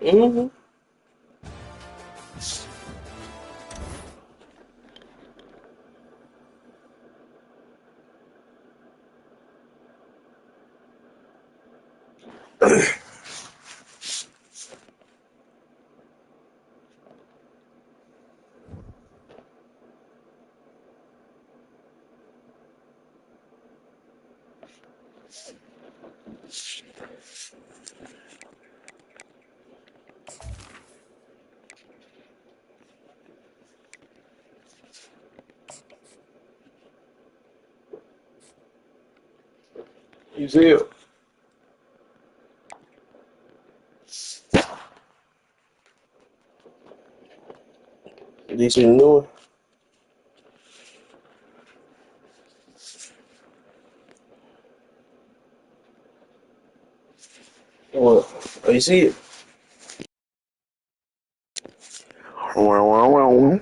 Mm-hmm. You see it? You see the new one? What? Oh, you see it? Wow, wow, wow.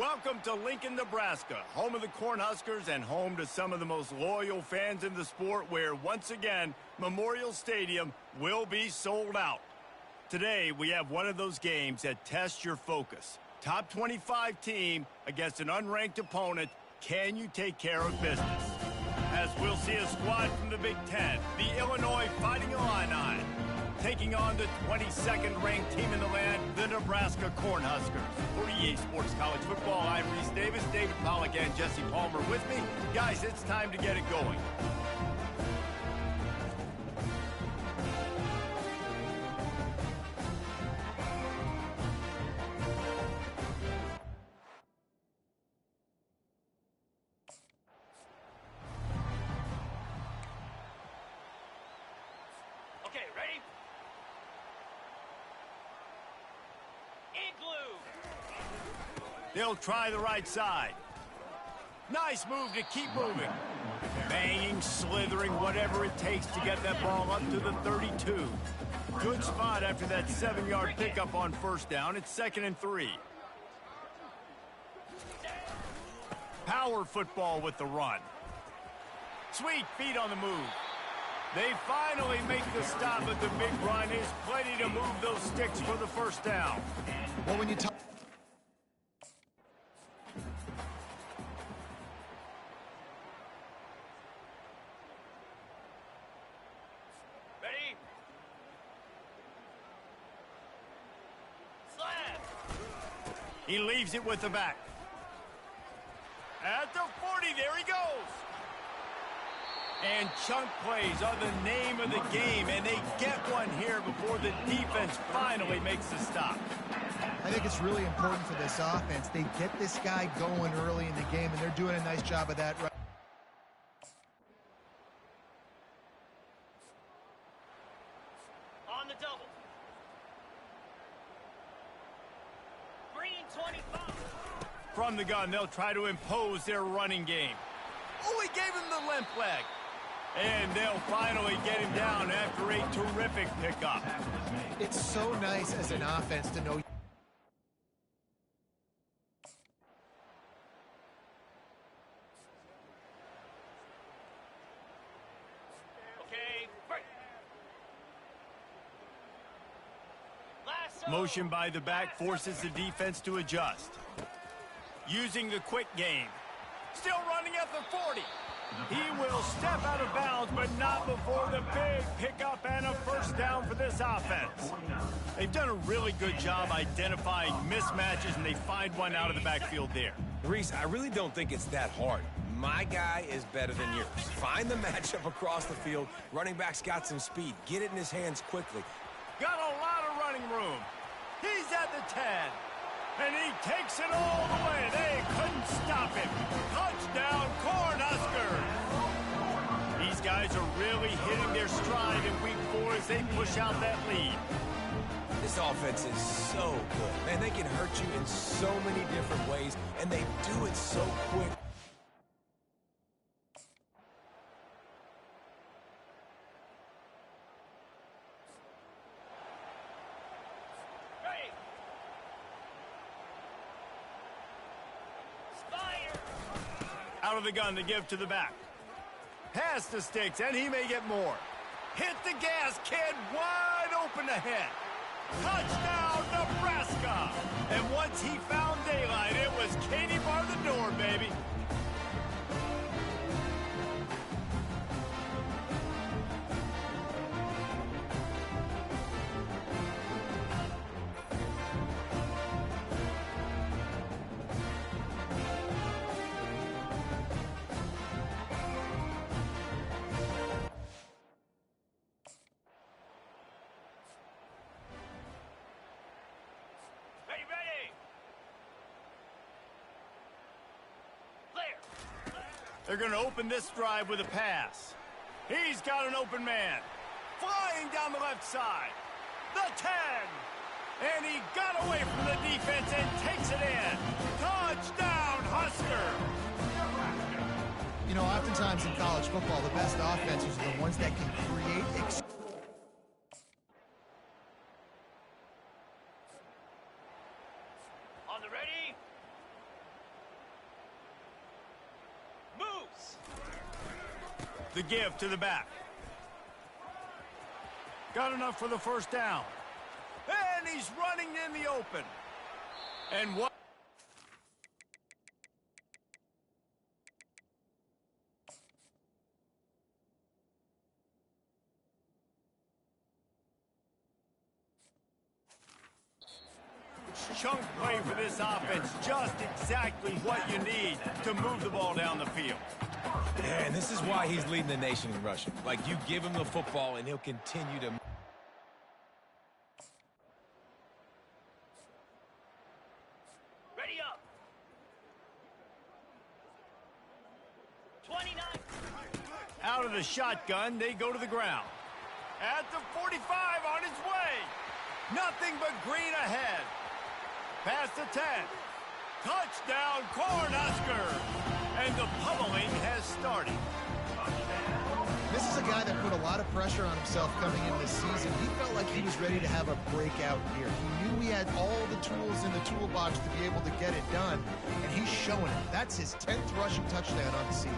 Welcome to Lincoln, Nebraska, home of the Cornhuskers and home to some of the most loyal fans in the sport where, once again, Memorial Stadium will be sold out. Today, we have one of those games that tests your focus. Top 25 team against an unranked opponent. Can you take care of business? As we'll see a squad from the Big Ten, the Illinois Fighting Illini, taking on the 22nd ranked team in the land, the Nebraska Cornhuskers. For EA Sports College Football, I'm Reese Davis, David Pollack, and Jesse Palmer with me. Guys, it's time to get it going. Okay, ready? Igloo! They'll try the right side. Nice move to keep moving. Banging, slithering, whatever it takes to get that ball up to the 32. Good spot after that 7-yard pickup on first down. It's 2nd and 3. Power football with the run. Sweet feet on the move. They finally make the stop, but the big run is plenty to move those sticks for the first down. Well, when you talk... Ready? Slap! He leaves it with the back. At the 40, there he goes. And chunk plays are the name of the game, and they get one here before the defense finally makes the stop. I think it's really important for this offense. They get this guy going early in the game, and they're doing a nice job of that. On the double. Green 25. From the gun, they'll try to impose their running game. Oh, he gave him the limp leg. And they'll finally get him down after a terrific pickup. It's so nice as an offense to know. Okay, break. Lasso. Motion by the back forces the defense to adjust. Using the quick game. Still running at the 40. He will step out of bounds, but not before the big pickup and a first down for this offense. They've done a really good job identifying mismatches, and they find one out of the backfield there. Reese, I really don't think it's that hard. My guy is better than yours. Find the matchup across the field. Running back's got some speed. Get it in his hands quickly. Got a lot of running room. He's at the 10. And he takes it all the way. They couldn't stop him. Touchdown, Cornhuskers! These guys are really hitting their stride in week 4 as they push out that lead. This offense is so good. Man, they can hurt you in so many different ways, and they do it so quick. Ready? Fire! Out of the gun to give to the back. Pass the sticks, and he may get more. Hit the gas, kid. Wide open ahead. Touchdown, Nebraska! And once he found daylight, it was Katie bar the door, baby. Ready? Clear! They're going to open this drive with a pass. He's got an open man. Flying down the left side. The 10. And he got away from the defense and takes it in. Touchdown, Husker! You know, oftentimes in college football, the best offenses are the ones that can create On the ready? The give to the back. Got enough for the first down. And he's running in the open. And what? Chunk play for this offense, just exactly what you need to move the ball down the field. And this is why he's leading the nation in rushing. Like, you give him the football, and he'll continue to... Ready up. 29. Out of the shotgun, they go to the ground. At the 45, on his way. Nothing but green ahead. Past the 10. Touchdown, Cornhuskers! And the pummeling has started. This is a guy that put a lot of pressure on himself coming into the season. He felt like he was ready to have a breakout year. He knew he had all the tools in the toolbox to be able to get it done, and he's showing it. That's his 10th rushing touchdown on the season.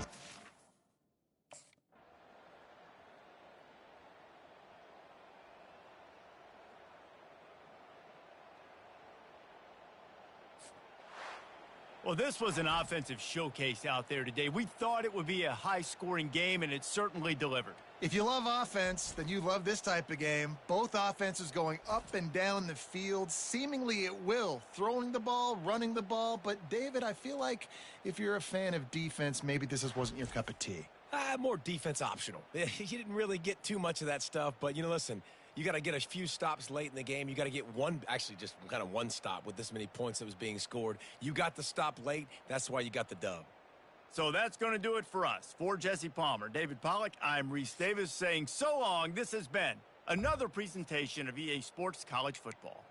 Well, this was an offensive showcase out there today. We thought it would be a high-scoring game, and it certainly delivered. If you love offense, then you love this type of game. Both offenses going up and down the field, seemingly at will, throwing the ball, running the ball. But, David, I feel like if you're a fan of defense, maybe this wasn't your cup of tea. More defense optional. You didn't really get too much of that stuff, but, listen, you got to get a few stops late in the game. You got to get just kind of one stop with this many points that was being scored. You got the stop late. That's why you got the dub. So that's going to do it for us. For Jesse Palmer, David Pollack, I'm Reese Davis saying so long. This has been another presentation of EA Sports College Football.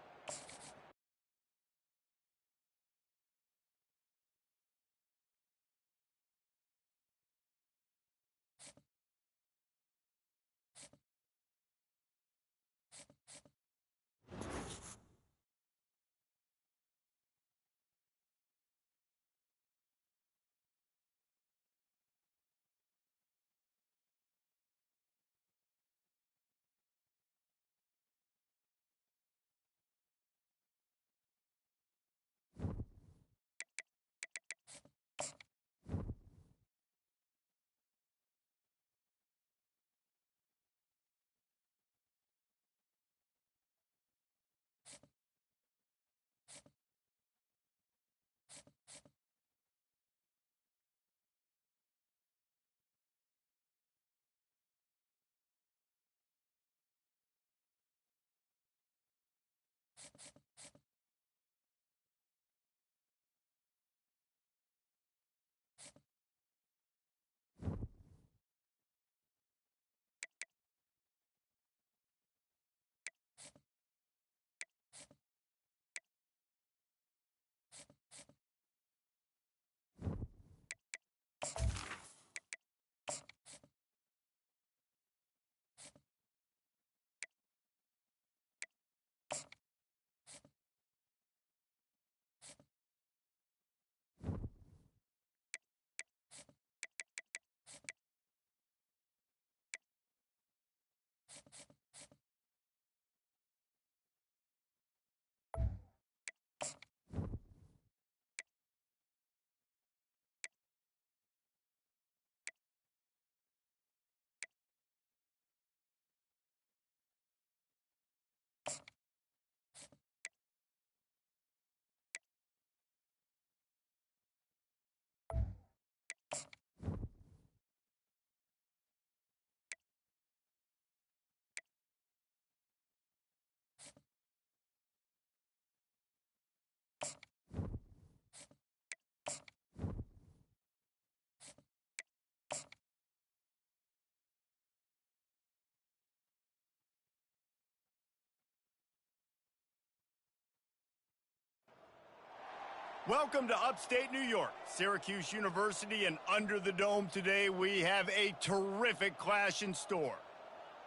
Welcome to upstate New York, Syracuse University, and under the dome today we have a terrific clash in store.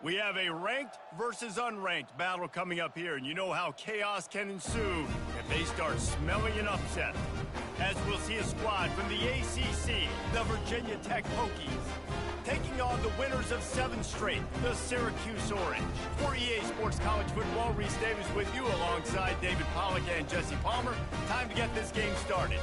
We have a ranked versus unranked battle coming up here, and you know how chaos can ensue if they start smelling an upset. As we'll see a squad from the ACC, the Virginia Tech Hokies, taking on the winners of 7 straight, the Syracuse Orange. For EA Sports College Football, Reese Davis with you alongside David Pollack and Jesse Palmer. Time to get this game started.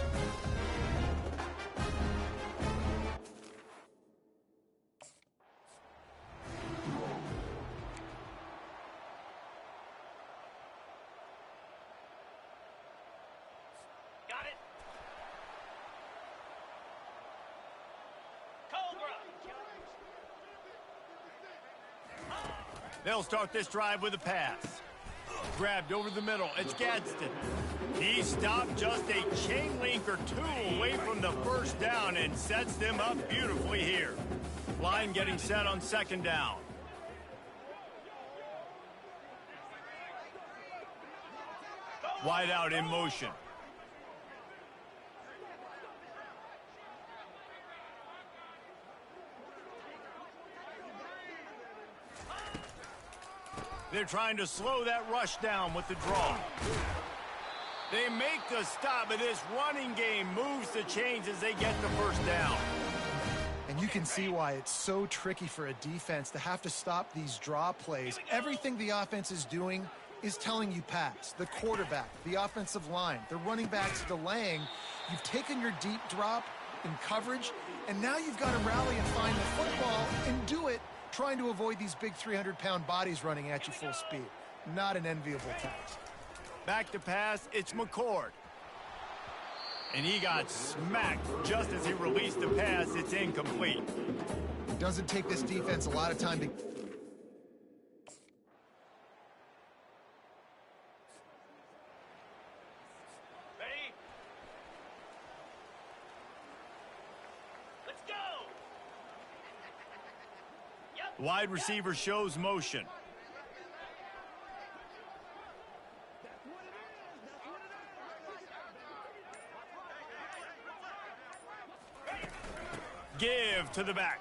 Got it. Cobra. They'll start this drive with a pass. Grabbed over the middle. It's Gadsden. He stopped just a chain link or 2 away from the first down and sets them up beautifully here. Line getting set on 2nd down. Wide out in motion. They're trying to slow that rush down with the draw. They make the stop, but this running game moves the chains as they get the first down. And you can see why it's so tricky for a defense to have to stop these draw plays. Everything the offense is doing is telling you pass. The quarterback, the offensive line, the running backs delaying. You've taken your deep drop in coverage, and now you've got to rally and find the football and do it, trying to avoid these big 300-pound bodies running at you full speed. Not an enviable task. Back to pass, it's McCord. And he got smacked just as he released the pass. It's incomplete. Doesn't take this defense a lot of time to... Ready? Let's go. Yep. Wide receiver shows motion. Give to the back.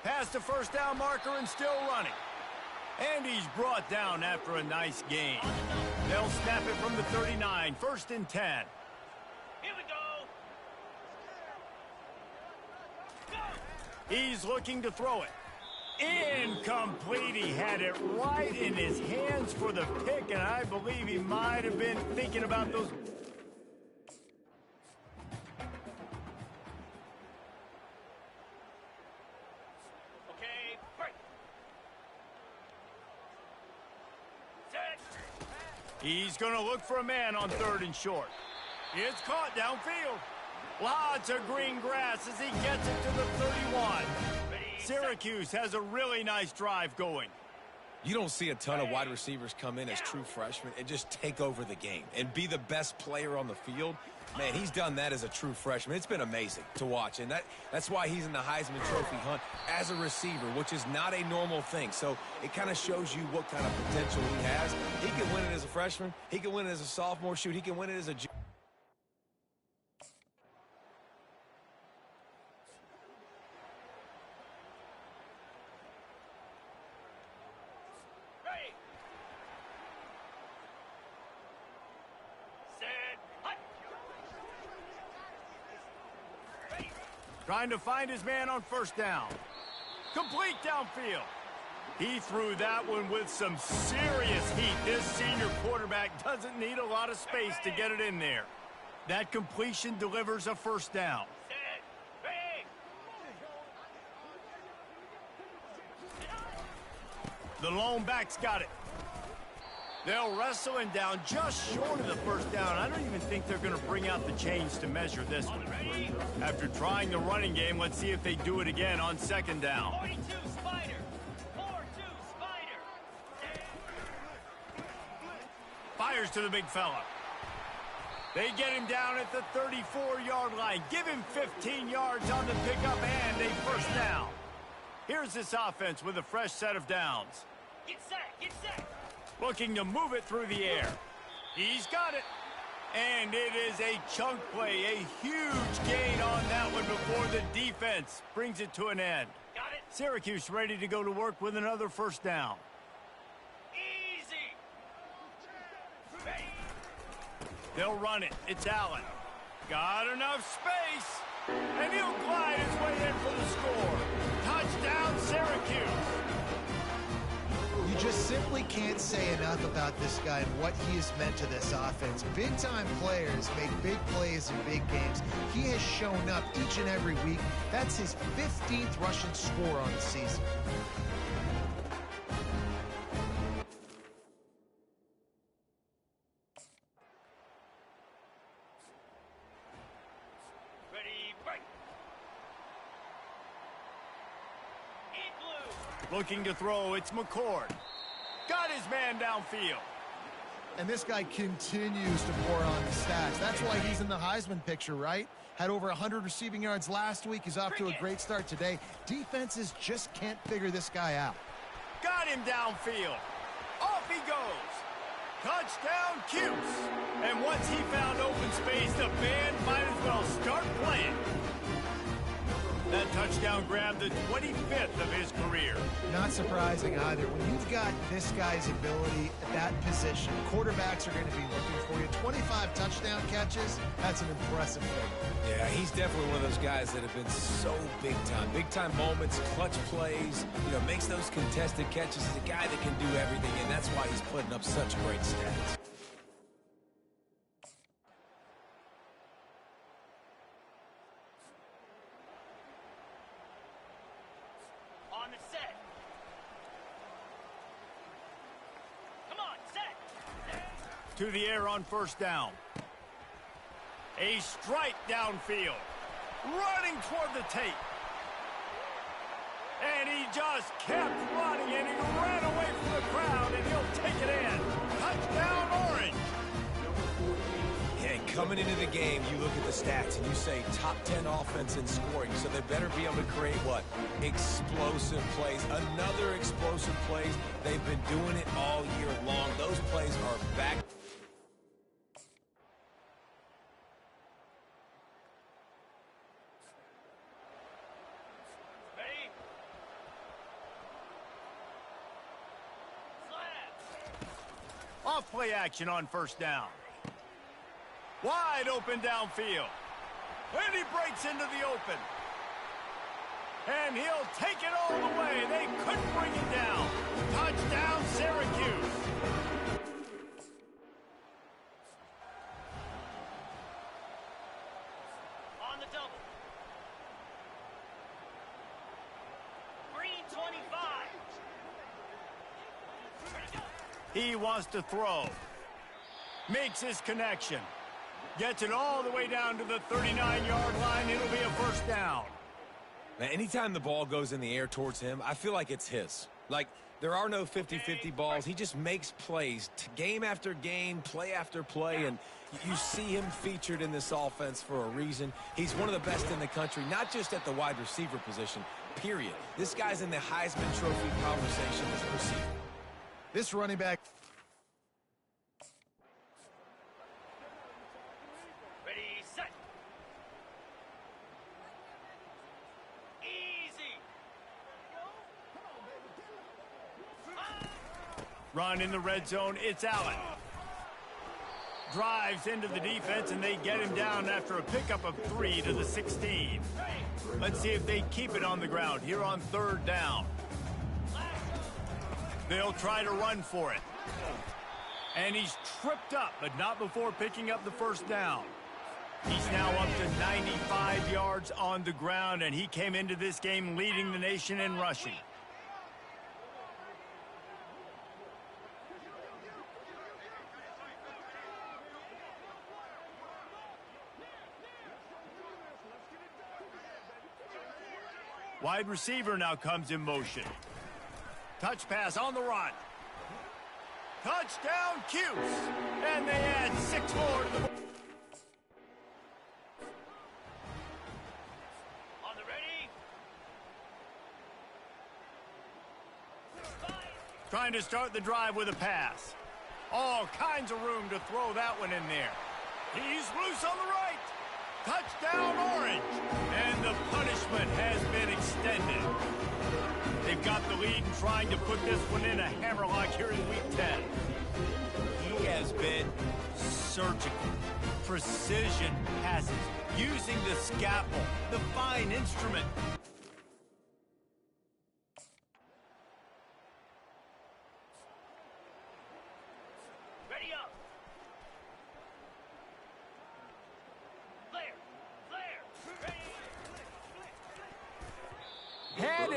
Past the first down marker and still running. And he's brought down after a nice gain. They'll snap it from the 39, 1st and 10. Here we go. Go. He's looking to throw it. Incomplete. He had it right in his hands for the pick, and I believe he might have been thinking about those. Okay, break. Set. He's going to look for a man on 3rd and short. It's caught downfield. Lots of green grass as he gets it to the 31. Syracuse has a really nice drive going. You don't see a ton of wide receivers come in as true freshmen and just take over the game and be the best player on the field. Man, he's done that as a true freshman. It's been amazing to watch, and that's why he's in the Heisman Trophy hunt as a receiver, which is not a normal thing. So it kind of shows you what kind of potential he has. He can win it as a freshman. He can win it as a sophomore. Shoot, he can win it as a junior. Ready. Set. Hut. Ready. Trying to find his man on 1st down. Complete downfield. He threw that one with some serious heat. This senior quarterback doesn't need a lot of space to get it in there. That completion delivers a 1st down. Set. Ready. The lone back's got it. They'll wrestle him down just short of the 1st down. I don't even think they're going to bring out the chains to measure this one. Ready. After trying the running game, let's see if they do it again on 2nd down. 42 Spider. 4-2 Spider. Fires to the big fella. They get him down at the 34-yard line. Give him 15 yards on the pickup and a 1st down. Here's this offense with a fresh set of downs. Get set. Get set. Looking to move it through the air. He's got it. And it is a chunk play, a huge gain on that one before the defense brings it to an end. Got it. Syracuse ready to go to work with another 1st down. Easy. Ready. They'll run it. It's Allen. Got enough space. And he'll glide his way in for the score. Syracuse. You just simply can't say enough about this guy and what he has meant to this offense. Big-time players make big plays in big games. He has shown up each and every week. That's his 15th rushing score on the season. Ready, break. In blue. Looking to throw, it's McCord. Got his man downfield. And this guy continues to pour on the stats. That's why he's in the Heisman picture, right? Had over 100 receiving yards last week. He's off to a great start today. Defenses just can't figure this guy out. Got him downfield. Off he goes. Touchdown, Cuse. And once he found open space, the band might as well start playing. That touchdown grabbed the 25th of his career. Not surprising either. When you've got this guy's ability at that position, quarterbacks are going to be looking for you. 25 touchdown catches, that's an impressive thing. Yeah, he's definitely one of those guys that have been so big time. Big time moments, clutch plays, makes those contested catches. He's a guy that can do everything, and that's why he's putting up such great stats. On the set. Come on, set. To the air on first down. A strike downfield. Running toward the tape. And he just kept running, and he ran away from the crowd, and he'll take it in. Touchdown, Orange. And coming into the game, you look at the stats and you say top 10 offense in scoring, so they better be able to create what? Explosive plays. Another explosive plays. They've been doing it all year long. Those plays are back. Ready? Slap. Off play action on first down. Wide open downfield. And he breaks into the open. And he'll take it all the way. They couldn't bring him down. Touchdown, Syracuse. On the double. Green 25. Ready, go. He wants to throw. Makes his connection. Gets it all the way down to the 39-yard line. It'll be a first down. Now, anytime the ball goes in the air towards him, I feel like it's his. Like, there are no 50-50 balls. He just makes plays, game after game, play after play, and you see him featured in this offense for a reason. He's one of the best in the country, not just at the wide receiver position, period. This guy's in the Heisman Trophy conversation as a receiver. This running back. Ready, set. Easy. Run in the red zone. It's Allen. Drives into the defense, and they get him down after a pickup of 3 to the 16. Let's see if they keep it on the ground here on third down. They'll try to run for it. And he's tripped up, but not before picking up the first down. He's now up to 95 yards on the ground, and he came into this game leading the nation in rushing. Wide receiver now comes in motion. Touch pass on the run. Touchdown, Cuse. And they add 6 more to the board. On the ready. Fire. Trying to start the drive with a pass. All kinds of room to throw that one in there. He's loose on the right. Touchdown, Orange. And the punishment has been extended. They've got the lead and trying to put this one in a hammerlock here in week 10. He has been surgical. Precision passes. Using the scalpel, the fine instrument.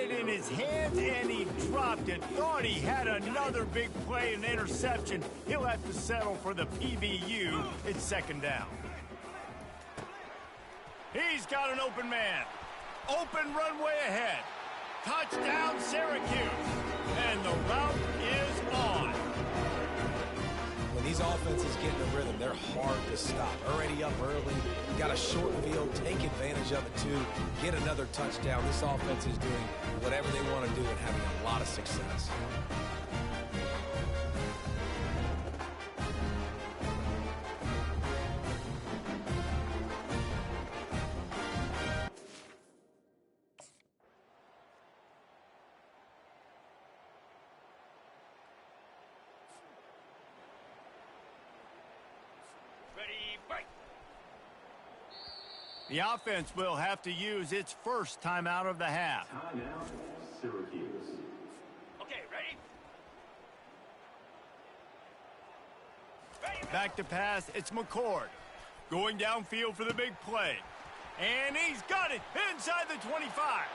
it in his hands, and he dropped it. Thought he had another big play and interception. He'll have to settle for the PBU. It's second down. He's got an open man. Open runway ahead. Touchdown, Syracuse. And the route is on. When these offenses get in a rhythm, they're hard to stop. Already up early, got a short field, take advantage of it too, get another touchdown. This offense is doing whatever they want to do and having a lot of success. Ready, break. The offense will have to use its first timeout of the half. Timeout, Syracuse. Okay, ready? Back to pass, it's McCord. Going downfield for the big play. And he's got it inside the 25.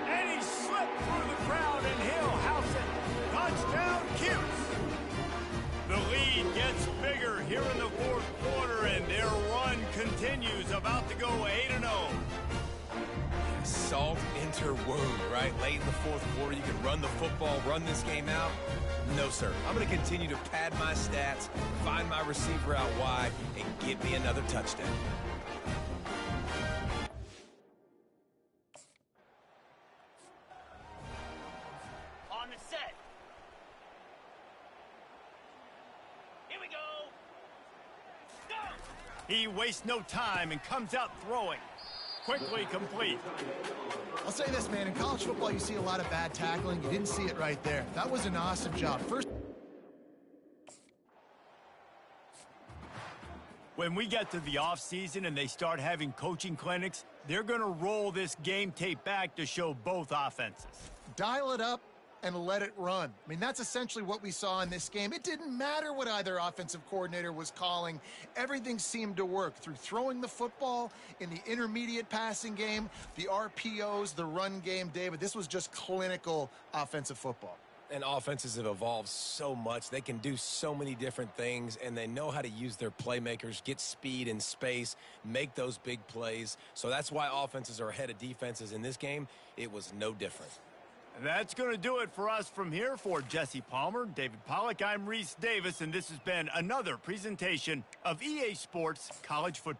And he slipped through the crowd, and he'll house it. Touchdown, Cuse. The lead gets bigger here in the fourth quarter, and their run continues, about to go 8-0. Salt into wound, right? Late in the fourth quarter, you can run the football, run this game out. No, sir. I'm going to continue to pad my stats, find my receiver out wide, and give me another touchdown. On the set. Here we go. Go! He wastes no time and comes out throwing. Quickly complete. I'll say this, man. In college football, you see a lot of bad tackling. You didn't see it right there. That was an awesome job. First. When we get to the offseason and they start having coaching clinics, they're going to roll this game tape back to show both offenses. Dial it up and let it run. I mean, that's essentially what we saw in this game. It didn't matter what either offensive coordinator was calling. Everything seemed to work through throwing the football in the intermediate passing game, the RPOs, the run game. David, this was just clinical offensive football. And offenses have evolved so much. They can do so many different things, and they know how to use their playmakers, get speed and space, make those big plays. So that's why offenses are ahead of defenses in this game. It was no different. And that's going to do it for us from here. For Jesse Palmer, David Pollack, I'm Reese Davis, and this has been another presentation of EA Sports College Football.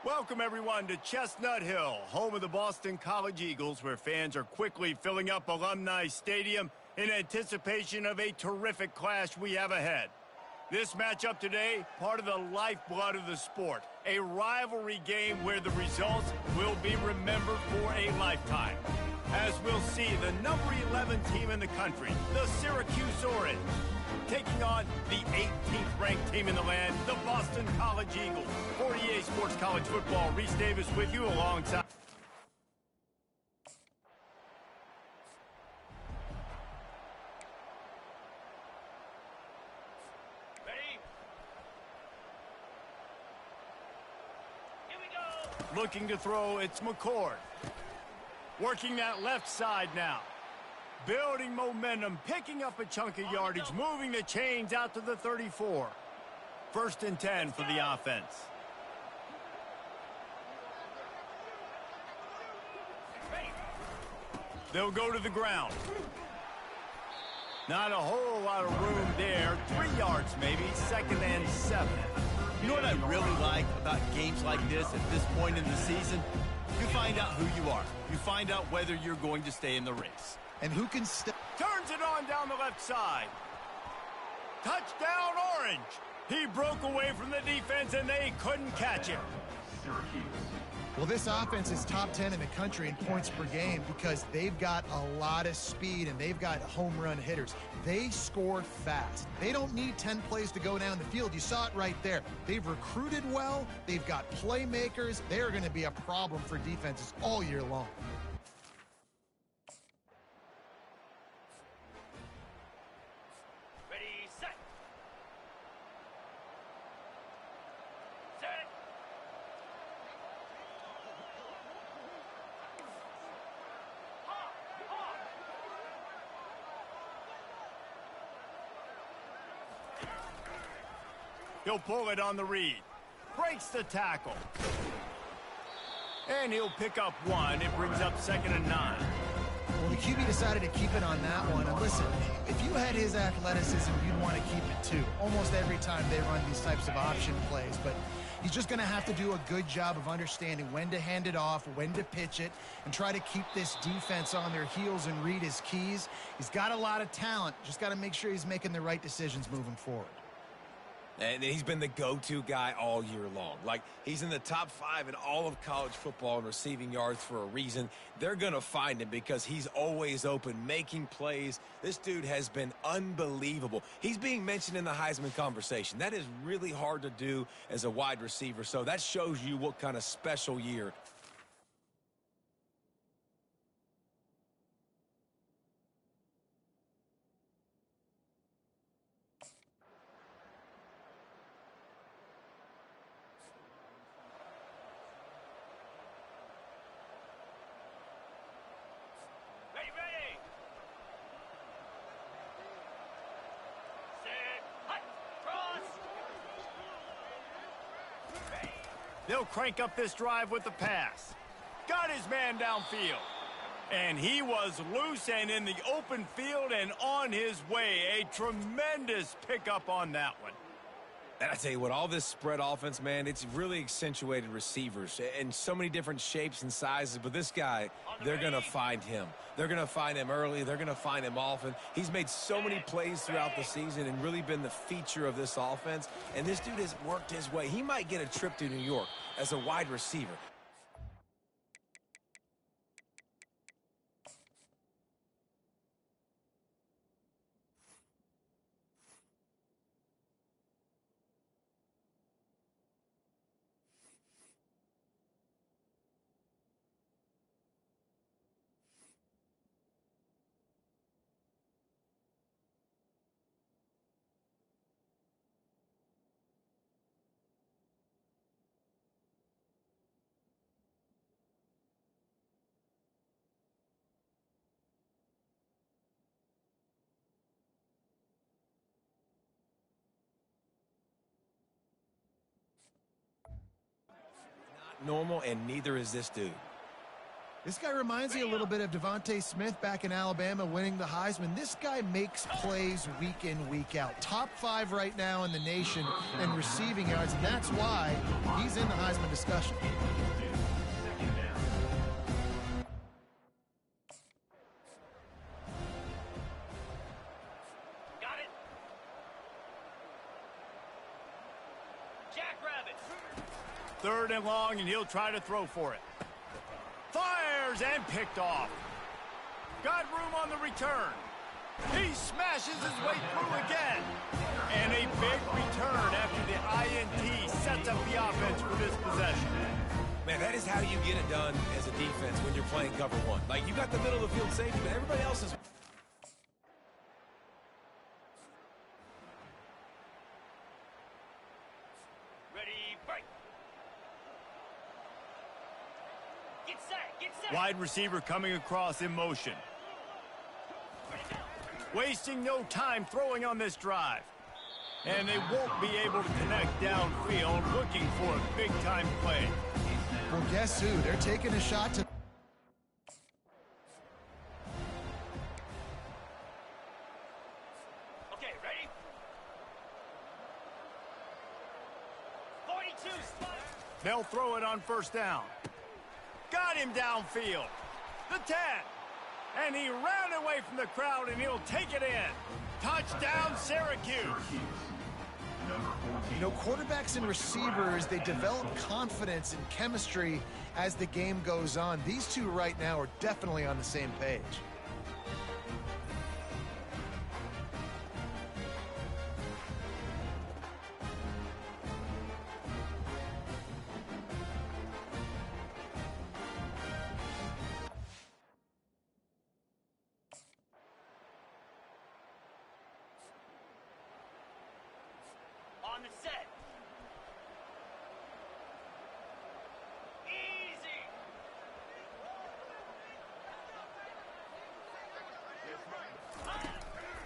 Welcome, everyone, to Chestnut Hill, home of the Boston College Eagles, where fans are quickly filling up Alumni Stadium in anticipation of a terrific clash we have ahead. This matchup today, part of the lifeblood of the sport, a rivalry game where the results will be remembered for a lifetime. As we'll see, the number 11 team in the country, the Syracuse Orange, taking on the 18th ranked team in the land, the Boston College Eagles. For EA Sports College Football, Reese Davis with you alongside. Ready? Here we go. Looking to throw, it's McCord. Working that left side now. Building momentum, picking up a chunk of yardage, moving the chains out to the 34. 1st and 10 for the offense. Ready? They'll go to the ground. Not a whole lot of room there. 3 yards maybe, 2nd and 7. You know what I really like about games like this at this point in the season? You find out who you are. You find out whether you're going to stay in the race. And who can step? Turns it on down the left side. Touchdown, Orange. He broke away from the defense, and they couldn't catch him. Syracuse. Well, this offense is top 10 in the country in points per game because they've got a lot of speed and they've got home run hitters. They score fast. They don't need 10 plays to go down the field. You saw it right there. They've recruited well. They've got playmakers. They're going to be a problem for defenses all year long. Ready, set. Set. He'll pull it on the read. Breaks the tackle. And he'll pick up 1. It brings up 2nd and 9. Well, the QB decided to keep it on that one. And listen, if you had his athleticism, you'd want to keep it too. Almost every time they run these types of option plays. But he's just going to have to do a good job of understanding when to hand it off, when to pitch it, and try to keep this defense on their heels and read his keys. He's got a lot of talent. Just got to make sure he's making the right decisions moving forward. And he's been the go-to guy all year long. Like, he's in the top 5 in all of college football in receiving yards for a reason. They're going to find him because he's always open, making plays. This dude has been unbelievable. He's being mentioned in the Heisman conversation. That is really hard to do as a wide receiver, so that shows you what kind of special year. Ready, ready. Set. Hut. Cross. Ready. They'll crank up this drive with the pass. Got his man downfield. And he was loose and in the open field and on his way. A tremendous pickup on that one. And I tell you what, all this spread offense, man, it's really accentuated receivers in so many different shapes and sizes. But this guy, they're going to find him. They're going to find him early. They're going to find him often. He's made so many plays throughout the season and really been the feature of this offense. And this dude has worked his way. He might get a trip to New York as a wide receiver. Normal, and neither is this dude. This guy reminds me a little bit of Devontae Smith back in Alabama winning the Heisman. This guy makes plays week in, week out. Top 5 right now in the nation in receiving yards, and that's why he's in the Heisman discussion. Got it. Jackrabbit. 3rd and long, and he'll try to throw for it. Fires and picked off. Got room on the return. He smashes his way through again. And a big return after the INT sets up the offense for this possession. Man, that is how you get it done as a defense when you're playing cover 1. Like, you got the middle of the field safety, but everybody else is... Ready, break. Get set, get set. Wide receiver coming across in motion. Wasting no time throwing on this drive. And they won't be able to connect downfield, looking for a big-time play. Well, guess who? They're taking a shot to... Okay, ready? 42 spot. They'll throw it on 1st down. Got him downfield. The 10. And he ran away from the crowd, and he'll take it in. Touchdown, Syracuse. You know, quarterbacks and receivers, they develop confidence and chemistry as the game goes on. These two right now are definitely on the same page. On the set. Easy.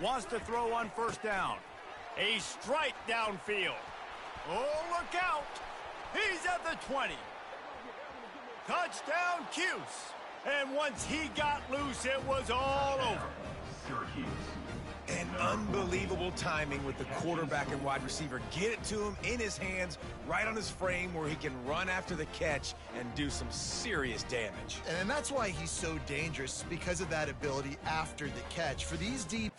Wants to throw on 1st down. A strike downfield. Oh, look out. He's at the 20. Touchdown, Cuse. And once he got loose, it was all over. Syracuse. And unbelievable timing with the quarterback and wide receiver. Get it to him in his hands, right on his frame where he can run after the catch and do some serious damage. And that's why he's so dangerous, because of that ability after the catch. For these deep...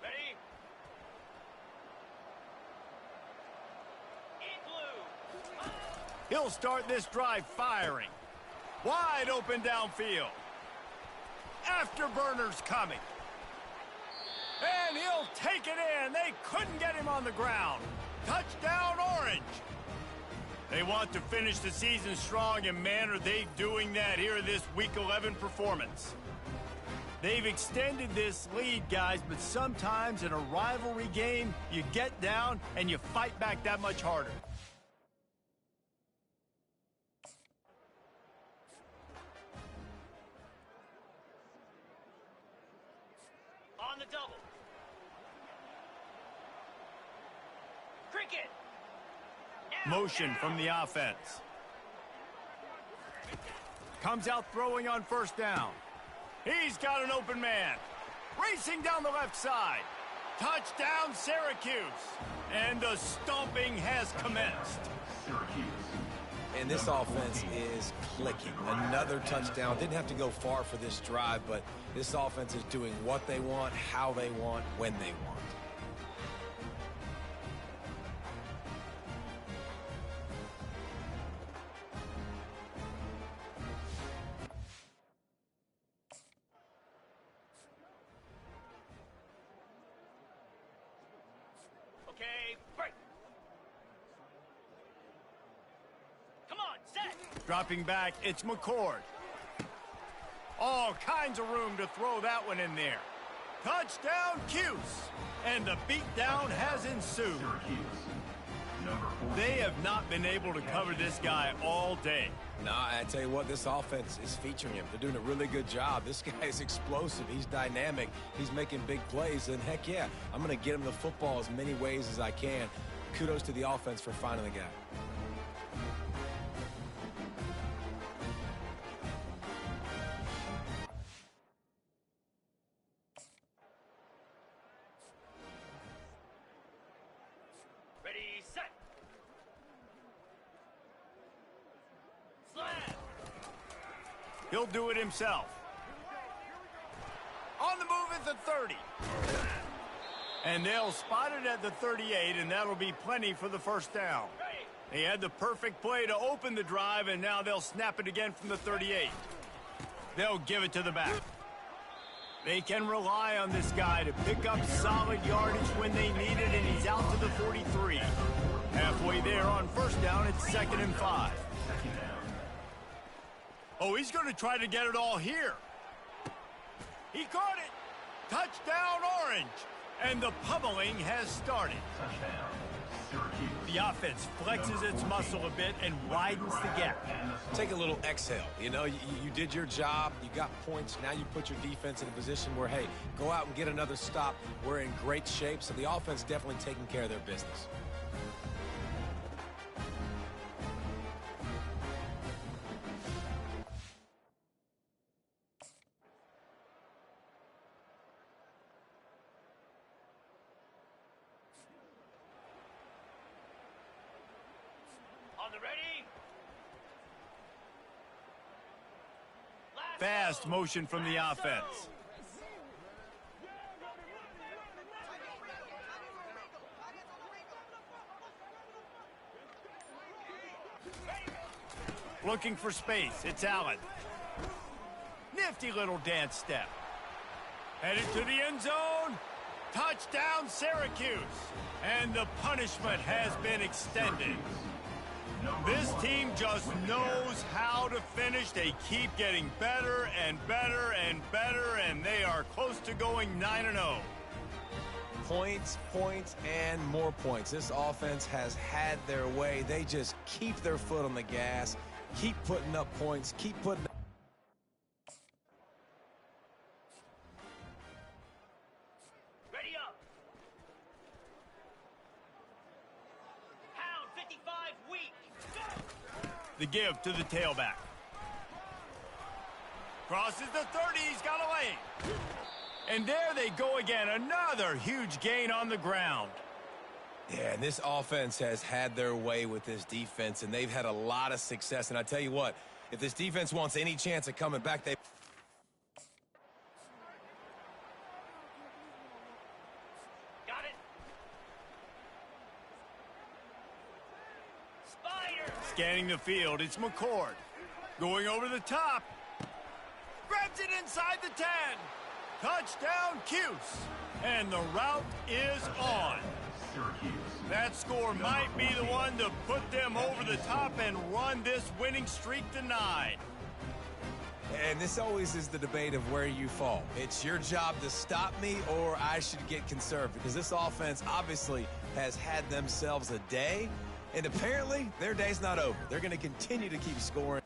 Ready? Igloo. He'll start this drive firing. Wide open downfield. Afterburners coming. And he'll take it in. They couldn't get him on the ground. Touchdown, Orange. They want to finish the season strong, and man, are they doing that here in this Week 11 performance. They've extended this lead, guys, but sometimes in a rivalry game, you get down and you fight back that much harder. On the double. Cricket. Now, Motion from the offense. Comes out throwing on 1st down. He's got an open man. Racing down the left side. Touchdown, Syracuse. And the stomping has commenced. Syracuse. And this offense is clicking. Another touchdown. Didn't have to go far for this drive, but this offense is doing what they want, how they want, when they want. okay, break. Come on, set. Dropping back, it's McCord. All kinds of room to throw that one in there. Touchdown, Cuse. And the beatdown has ensued. Syracuse. Number 4. They have not been able to cover this guy all day. Nah, I tell you what, this offense is featuring him. They're doing a really good job. This guy is explosive. He's dynamic. He's making big plays. And heck yeah, I'm going to get him the football as many ways as I can. kudos to the offense for finding the gap. Ready, set. Slam. He'll do it himself. On the move at the 30. And they'll spot it at the 38, and that'll be plenty for the first down. They had the perfect play to open the drive, and now they'll snap it again from the 38. They'll give it to the back. They can rely on this guy to pick up solid yardage when they need it, and he's out to the 43. Halfway there on first down, it's 2nd and 5. Second down. Oh, he's going to try to get it all here. He caught it. Touchdown, Orange. And the pummeling has started. Touchdown. Syracuse. The offense flexes its muscle a bit and widens the gap. Take a little exhale. You know, you did your job. You got points. Now you put your defense in a position where, hey, go out and get another stop. We're in great shape, so the offense definitely taking care of their business. On the ready. Fast motion from the offense. Looking for space. It's Allen. Nifty little dance step. Headed to the end zone. Touchdown, Syracuse. And the punishment has been extended. This team just knows how to finish. They keep getting better and better and better, and they are close to going 9-0. Points, points, and more points. This offense has had their way. They just keep their foot on the gas, keep putting up points, keep putting up. Ready up. Pound 55 weak. The give to the tailback. Crosses the 30, he's got a lane. And there they go again, another huge gain on the ground. Yeah, and this offense has had their way with this defense, and they've had a lot of success. And I tell you what, if this defense wants any chance of coming back, they... Got it. Spider. Scanning the field, it's McCord. Going over the top. Grabs it inside the 10. Touchdown, Cuse. And the route is on. Syracuse. That score might be the one to put them over the top and run this winning streak to 9. And this always is the debate of where you fall. It's your job to stop me, or I should get conserved, because this offense obviously has had themselves a day, and apparently their day's not over. They're going to continue to keep scoring.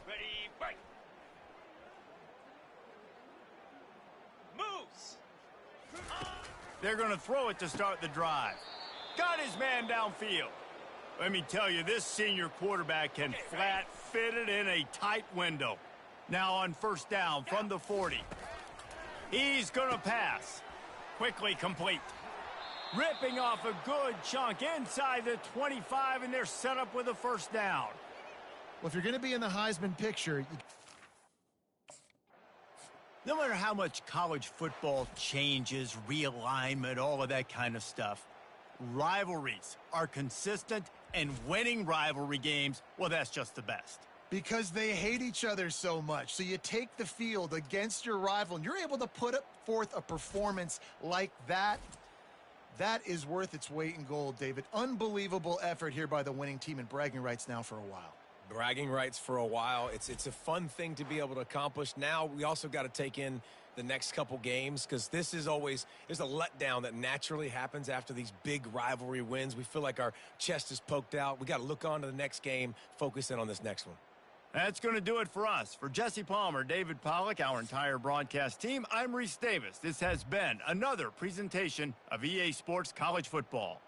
Ready, break. Moves. They're going to throw it to start the drive. Got his man downfield. Let me tell you, this senior quarterback can flat fit it in a tight window. Now on first down from the 40. He's going to pass. Quickly complete. Ripping off a good chunk inside the 25, and they're set up with a first down. Well, if you're going to be in the Heisman picture, No matter how much college football changes, realignment, all of that kind of stuff, rivalries are consistent, and winning rivalry games, well, that's just the best. because they hate each other so much. So you take the field against your rival, and you're able to put forth a performance like that. That is worth its weight in gold, David. Unbelievable effort here by the winning team, and bragging rights now for a while. Bragging rights for a while. It's a fun thing to be able to accomplish. Now we also got to take in the next couple games, because this is always, there's a letdown that naturally happens after these big rivalry wins. We feel like our chest is poked out. We got to look on to the next game, focus in on this next one. That's going to do it for us. For Jesse Palmer, David Pollack, our entire broadcast team, I'm Reese Davis. This has been another presentation of EA Sports College Football.